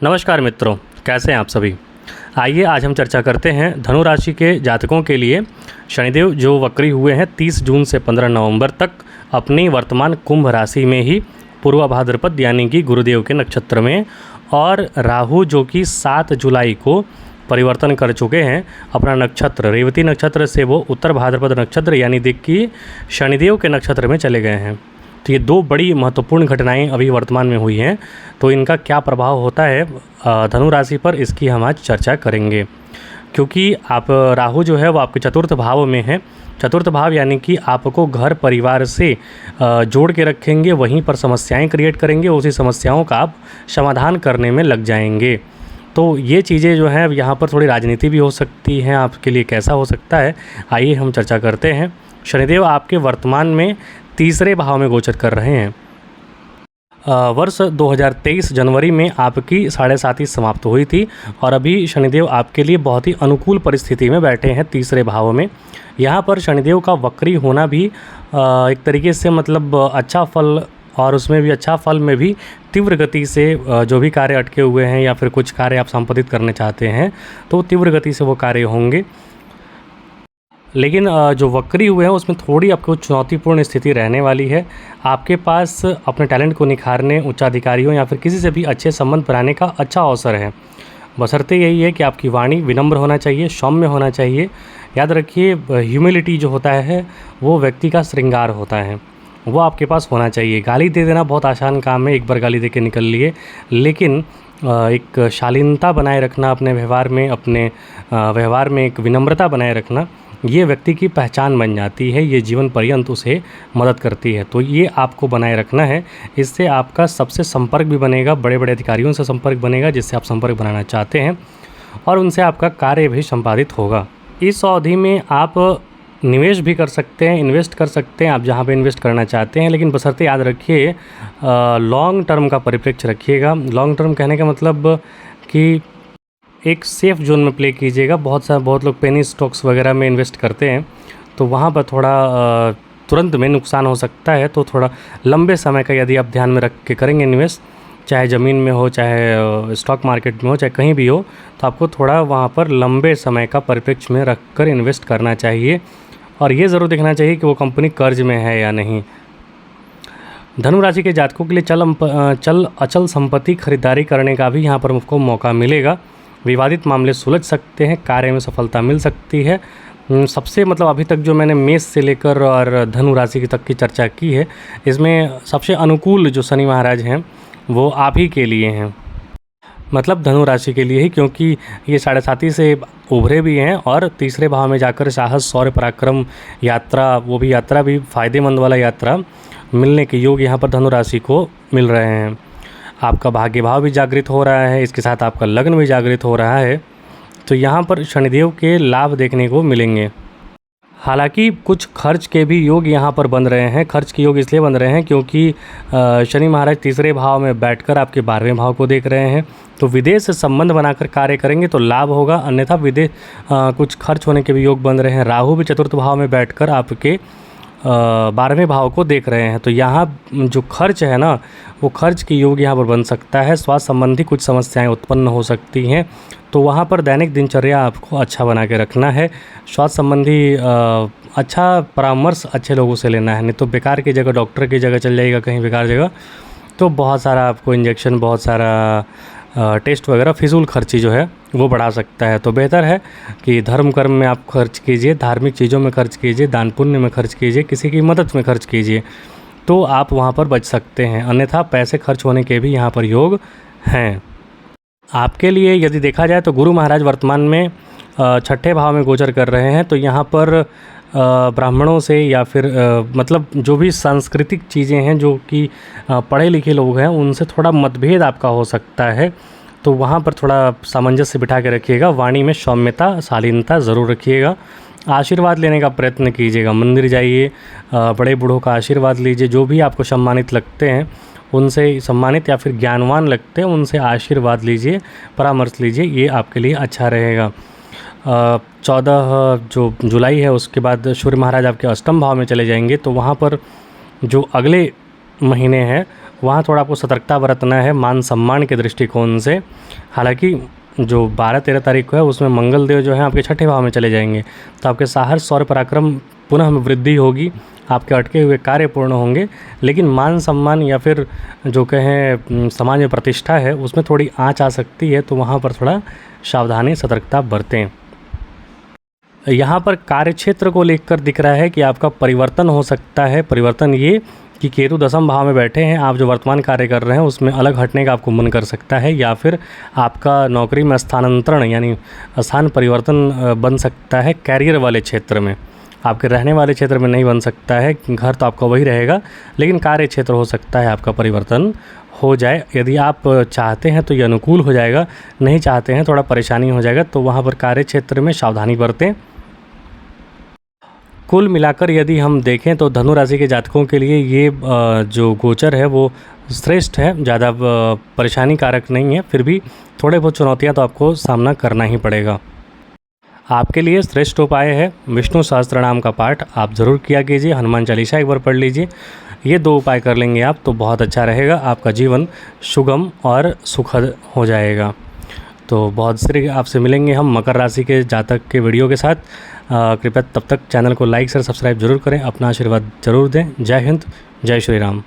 नमस्कार मित्रों, कैसे हैं आप सभी। आइए आज हम चर्चा करते हैं धनु राशि के जातकों के लिए शनिदेव जो वक्री हुए हैं 30 जून से 15 नवंबर तक अपनी वर्तमान कुंभ राशि में ही पूर्वा भाद्रपद यानी कि गुरुदेव के नक्षत्र में, और राहु जो कि 7 जुलाई को परिवर्तन कर चुके हैं अपना नक्षत्र रेवती नक्षत्र से, वो उत्तर भाद्रपद नक्षत्र यानी कि शनिदेव के नक्षत्र में चले गए हैं। तो ये दो बड़ी महत्वपूर्ण घटनाएं अभी वर्तमान में हुई हैं। तो इनका क्या प्रभाव होता है धनु राशि पर, इसकी हम आज चर्चा करेंगे। क्योंकि आप राहु जो है वो आपके चतुर्थ भाव में है। चतुर्थ भाव यानी कि आपको घर परिवार से जोड़ के रखेंगे, वहीं पर समस्याएं क्रिएट करेंगे, उसी समस्याओं का आप समाधान करने में लग जाएंगे। तो ये चीज़ें जो हैं यहाँ पर थोड़ी राजनीति भी हो सकती हैं, आपके लिए कैसा हो सकता है आइए हम चर्चा करते हैं। शनिदेव आपके वर्तमान में तीसरे भाव में गोचर कर रहे हैं। वर्ष 2023 जनवरी में आपकी 7.5 समाप्त हुई थी और अभी शनिदेव आपके लिए बहुत ही अनुकूल परिस्थिति में बैठे हैं तीसरे भाव में। यहाँ पर शनिदेव का वक्री होना भी एक तरीके से मतलब अच्छा फल, और उसमें भी अच्छा फल में भी तीव्र गति से जो भी कार्य अटके हुए हैं या फिर कुछ कार्य आप संपादित करने चाहते हैं तो तीव्र गति से वो कार्य होंगे। लेकिन जो वक्री हुए हैं उसमें थोड़ी आपको चुनौतीपूर्ण स्थिति रहने वाली है। आपके पास अपने टैलेंट को निखारने, उच्चाधिकारियों या फिर किसी से भी अच्छे संबंध बनाने का अच्छा अवसर है। बशर्ते यही है कि आपकी वाणी विनम्र होना चाहिए, सौम्य होना चाहिए। याद रखिए, ह्यूमिलिटी जो होता है वो व्यक्ति का श्रृंगार होता है, वो आपके पास होना चाहिए। गाली दे देना बहुत आसान काम है, एक बार गाली दे के निकल लिए, लेकिन एक शालीनता बनाए रखना अपने व्यवहार में एक विनम्रता बनाए रखना, ये व्यक्ति की पहचान बन जाती है, ये जीवन पर्यंत उसे मदद करती है। तो ये आपको बनाए रखना है। इससे आपका सबसे संपर्क भी बनेगा, बड़े बड़े अधिकारियों से संपर्क बनेगा जिससे आप संपर्क बनाना चाहते हैं, और उनसे आपका कार्य भी संपादित होगा। इस अवधि में आप निवेश भी कर सकते हैं, इन्वेस्ट कर सकते हैं आप जहाँ पे इन्वेस्ट करना चाहते हैं, लेकिन बशर्ते याद रखिए लॉन्ग टर्म का परिप्रेक्ष्य रखिएगा। लॉन्ग टर्म कहने का मतलब कि एक सेफ़ जोन में प्ले कीजिएगा। बहुत लोग पेनी स्टॉक्स वगैरह में इन्वेस्ट करते हैं तो वहाँ पर थोड़ा तुरंत में नुकसान हो सकता है। तो थोड़ा लंबे समय का यदि आप ध्यान में रख के करेंगे इन्वेस्ट, चाहे ज़मीन में हो, चाहे स्टॉक मार्केट में हो, चाहे कहीं भी हो, तो आपको थोड़ा वहाँ पर लंबे समय का परिप्रेक्ष्य में रख कर इन्वेस्ट करना चाहिए। और ये ज़रूर देखना चाहिए कि वो कंपनी कर्ज में है या नहीं। धनु राशि के जातकों के लिए चल अचल संपत्ति खरीदारी करने का भी यहाँ पर आपको मौका मिलेगा। विवादित मामले सुलझ सकते हैं, कार्य में सफलता मिल सकती है। सबसे मतलब अभी तक जो मैंने मेष से लेकर और धनु राशि तक की चर्चा की है, इसमें सबसे अनुकूल जो शनि महाराज हैं वो आप ही के लिए हैं, मतलब धनु राशि के लिए ही, क्योंकि ये 7.5 से उभरे भी हैं और तीसरे भाव में जाकर साहस, शौर्य, पराक्रम, यात्रा, वो भी यात्रा भी फ़ायदेमंद वाला यात्रा मिलने के योग यहाँ पर धनु राशि को मिल रहे हैं। आपका भाग्य भाव भी जागृत हो रहा है, इसके साथ आपका लग्न भी जागृत हो रहा है। तो यहाँ पर शनिदेव के लाभ देखने को मिलेंगे। हालांकि कुछ खर्च के भी योग यहाँ पर बन रहे हैं। खर्च के योग इसलिए बन रहे हैं क्योंकि शनि महाराज तीसरे भाव में बैठकर आपके 12वें भाव को देख रहे हैं। तो विदेश से संबंध बनाकर कार्य करेंगे तो लाभ होगा, अन्यथा विदेश कुछ खर्च होने के भी योग बन रहे हैं। राहु भी चतुर्थ भाव में बैठकर आपके 12वें भाव को देख रहे हैं। तो यहाँ जो खर्च है ना, वो खर्च के योग यहाँ पर बन सकता है। स्वास्थ्य संबंधी कुछ समस्याएं उत्पन्न हो सकती हैं, तो वहाँ पर दैनिक दिनचर्या आपको अच्छा बना के रखना है। स्वास्थ्य संबंधी अच्छा परामर्श अच्छे लोगों से लेना है, नहीं तो बेकार की जगह डॉक्टर की जगह चल जाएगा कहीं बेकार जगह, तो बहुत सारा आपको इंजेक्शन, बहुत सारा टेस्ट वगैरह फिजूल खर्ची जो है वो बढ़ा सकता है। तो बेहतर है कि धर्म कर्म में आप खर्च कीजिए, धार्मिक चीज़ों में खर्च कीजिए, दान पुण्य में खर्च कीजिए, किसी की मदद में खर्च कीजिए, तो आप वहाँ पर बच सकते हैं। अन्यथा पैसे खर्च होने के भी यहाँ पर योग हैं। आपके लिए यदि देखा जाए तो गुरु महाराज वर्तमान में 6ठे भाव में गोचर कर रहे हैं। तो यहाँ पर ब्राह्मणों से या फिर मतलब जो भी सांस्कृतिक चीज़ें हैं, जो कि पढ़े लिखे लोग हैं, उनसे थोड़ा मतभेद आपका हो सकता है। तो वहाँ पर थोड़ा सामंजस्य बिठा के रखिएगा। वाणी में सौम्यता, शालीनता ज़रूर रखिएगा। आशीर्वाद लेने का प्रयत्न कीजिएगा। मंदिर जाइए, बड़े बूढ़ों का आशीर्वाद लीजिए। जो भी आपको सम्मानित लगते हैं उनसे, सम्मानित या फिर ज्ञानवान लगते हैं उनसे आशीर्वाद लीजिए, परामर्श लीजिए, ये आपके लिए अच्छा रहेगा। 14 जो जुलाई है उसके बाद सूर्य महाराज आपके अष्टम भाव में चले जाएंगे। तो वहाँ पर जो अगले महीने हैं वहाँ थोड़ा आपको सतर्कता बरतना है मान सम्मान के दृष्टिकोण से। हालांकि जो 12-13 तारीख को है उसमें मंगल देव जो है आपके छठे भाव में चले जाएंगे, तो आपके साहस और पराक्रम पुनः वृद्धि होगी, आपके अटके हुए कार्य पूर्ण होंगे। लेकिन मान सम्मान या फिर जो कहें समाज में प्रतिष्ठा है उसमें थोड़ी आँच आ सकती है, तो वहाँ पर थोड़ा सावधानी सतर्कता बरतें। यहाँ पर कार्यक्षेत्र को लेकर दिख रहा है कि आपका परिवर्तन हो सकता है। परिवर्तन ये कि केतु 10वें भाव में बैठे हैं, आप जो वर्तमान कार्य कर रहे हैं उसमें अलग हटने का आपको मन कर सकता है, या फिर आपका नौकरी में स्थानांतरण यानी स्थान परिवर्तन बन सकता है। कैरियर वाले क्षेत्र में, आपके रहने वाले क्षेत्र में नहीं बन सकता है, घर तो आपका वही रहेगा, लेकिन कार्य क्षेत्र हो सकता है आपका परिवर्तन हो जाए। यदि आप चाहते हैं तो ये अनुकूल हो जाएगा, नहीं चाहते हैं थोड़ा परेशानी हो जाएगा, तो वहाँ पर कार्य क्षेत्र में सावधानी बरतें। कुल मिलाकर यदि हम देखें तो धनु राशि के जातकों के लिए ये जो गोचर है वो श्रेष्ठ है, ज़्यादा परेशानी कारक नहीं है। फिर भी थोड़े बहुत चुनौतियां तो आपको सामना करना ही पड़ेगा। आपके लिए श्रेष्ठ उपाय है विष्णु सहस्त्रनाम का पाठ आप ज़रूर किया कीजिए, हनुमान चालीसा एक बार पढ़ लीजिए। ये 2 उपाय कर लेंगे आप तो बहुत अच्छा रहेगा, आपका जीवन सुगम और सुखद हो जाएगा। तो बहुत से आपसे मिलेंगे हम मकर राशि के जातक के वीडियो के साथ। कृपया तब तक चैनल को लाइक शेयर सब्सक्राइब जरूर करें, अपना आशीर्वाद जरूर दें। जय हिंद, जय श्री राम।